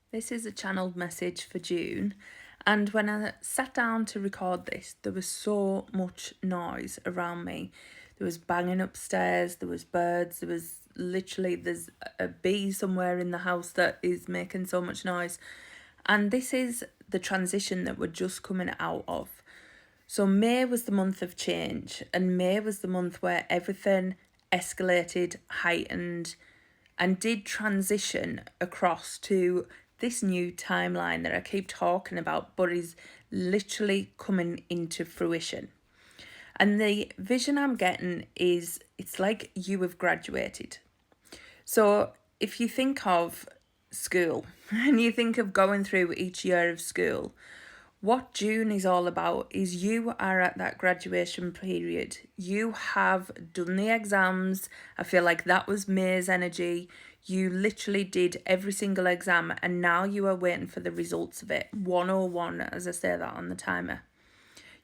This is a channeled message for June, and when I sat down to record this, there was so much noise around me. There was banging upstairs, there was birds, there's a bee somewhere in the house that is making so much noise. And this is the transition that we're just coming out of. So May was the month of change, and May was the month where everything escalated, heightened, and did transition across to this new timeline that I keep talking about, but is literally coming into fruition. And the vision I'm getting is it's like you have graduated. So if you think of school and you think of going through each year of school, what June is all about is you are at that graduation period. You have done the exams. I feel like that was May's energy. You literally did every single exam and now you are waiting for the results of it. 101, as I say that on the timer.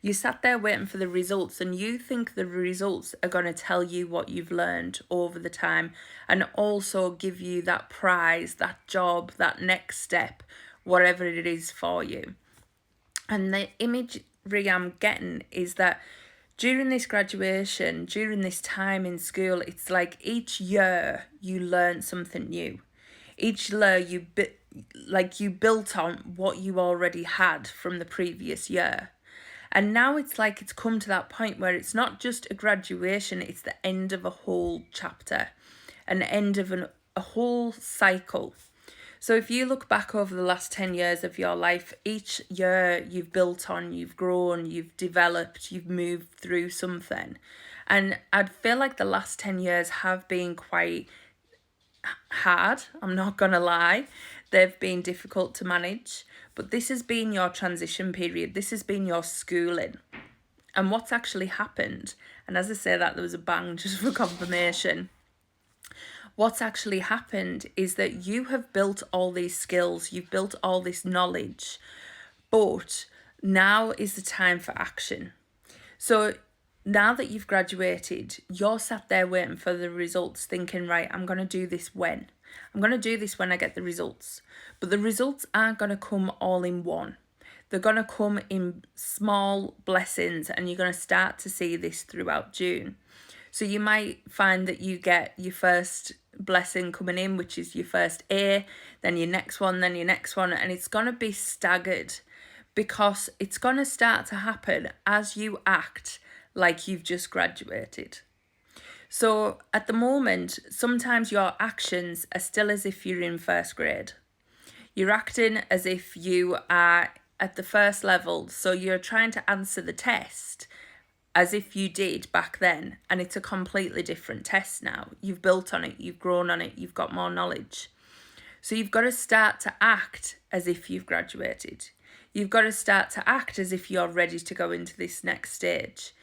You sat there waiting for the results and you think the results are going to tell you what you've learned over the time and also give you that prize, that job, that next step, whatever it is for you. And the imagery I'm getting is that during this graduation, during this time in school, it's like each year you learn something new. Each year you built on what you already had from the previous year. And now it's like it's come to that point where it's not just a graduation, it's the end of a whole chapter, an end of a whole cycle. So if you look back over the last 10 years of your life, each year you've built on, you've grown, you've developed, you've moved through something. And I'd feel like the last 10 years have been quite hard, I'm not going to lie. They've been difficult to manage. But this has been your transition period. This has been your schooling. And what's actually happened, and as I say that, there was a bang just for confirmation. What's actually happened is that you have built all these skills, you've built all this knowledge, but now is the time for action. So now that you've graduated, you're sat there waiting for the results, thinking, right, I'm going to do this when? I'm going to do this when I get the results. But the results aren't going to come all in one. They're going to come in small blessings, and you're going to start to see this throughout June. So you might find that you get your first blessing coming in, which is your first A, then your next one, then your next one, and it's going to be staggered because it's going to start to happen as you act like you've just graduated. So at the moment, sometimes your actions are still as if you're in first grade. You're acting as if you are at the first level, so you're trying to answer the test as if you did back then, and it's a completely different test now. You've built on it, you've grown on it, you've got more knowledge. So you've got to start to act as if you've graduated. You've got to start to act as if you're ready to go into this next stage.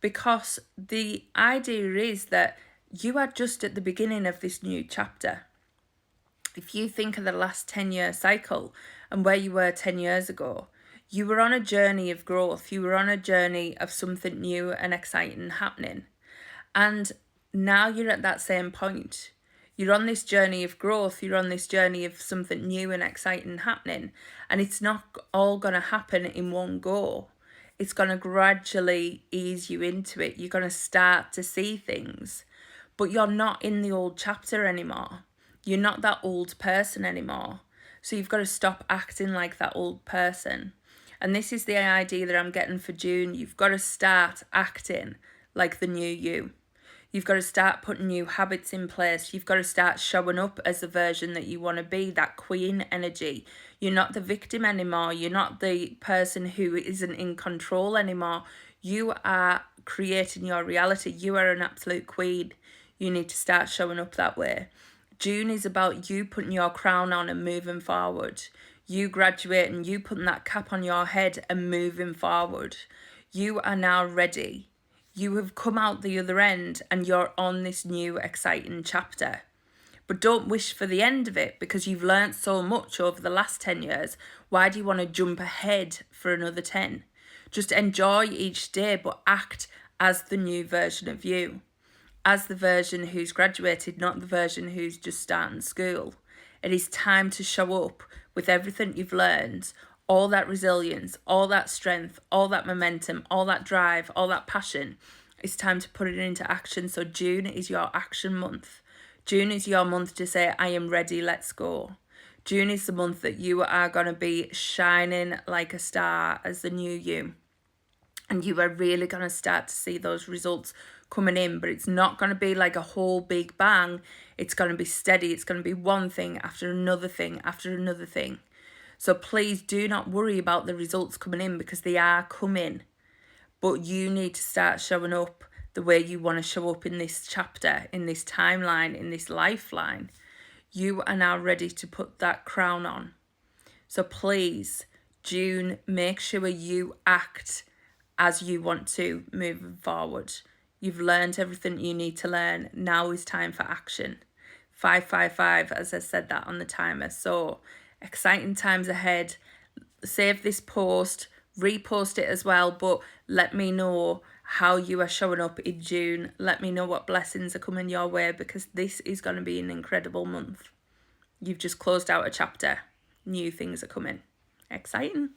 Because the idea is that you are just at the beginning of this new chapter. If you think of the last 10-year cycle and where you were 10 years ago, you were on a journey of growth. You were on a journey of something new and exciting happening. And now you're at that same point. You're on this journey of growth. You're on this journey of something new and exciting happening. And it's not all going to happen in one go. It's going to gradually ease you into it. You're going to start to see things. But you're not in the old chapter anymore. You're not that old person anymore. So you've got to stop acting like that old person. And this is the idea that I'm getting for June. You've got to start acting like the new you. You've got to start putting new habits in place. You've got to start showing up as the version that you want to be, that queen energy. You're not the victim anymore. You're not the person who isn't in control anymore. You are creating your reality. You are an absolute queen. You need to start showing up that way. June is about you putting your crown on and moving forward. You graduating, you putting that cap on your head and moving forward. You are now ready. You have come out the other end and you're on this new exciting chapter. But don't wish for the end of it because you've learnt so much over the last 10 years. Why do you want to jump ahead for another 10? Just enjoy each day, but act as the new version of you. As the version who's graduated, not the version who's just starting school. It is time to show up with everything you've learned, all that resilience, all that strength, all that momentum, all that drive, all that passion. It's time to put it into action. So June is your action month. June is your month to say, I am ready, let's go. June is the month that you are going to be shining like a star as the new you. And you are really going to start to see those results coming in, but it's not going to be like a whole big bang. It's going to be steady. It's going to be one thing after another thing after another thing. So please do not worry about the results coming in, because they are coming. But you need to start showing up the way you want to show up in this chapter, in this timeline, in this lifeline. You are now ready to put that crown on. So please, June, make sure you act as you want to moving forward. You've learned everything you need to learn. Now is time for action. 555, as I said that on the timer. So exciting times ahead. Save this post, repost it as well, but let me know how you are showing up in June. Let me know what blessings are coming your way, because this is going to be an incredible month. You've just closed out a chapter. New things are coming. Exciting.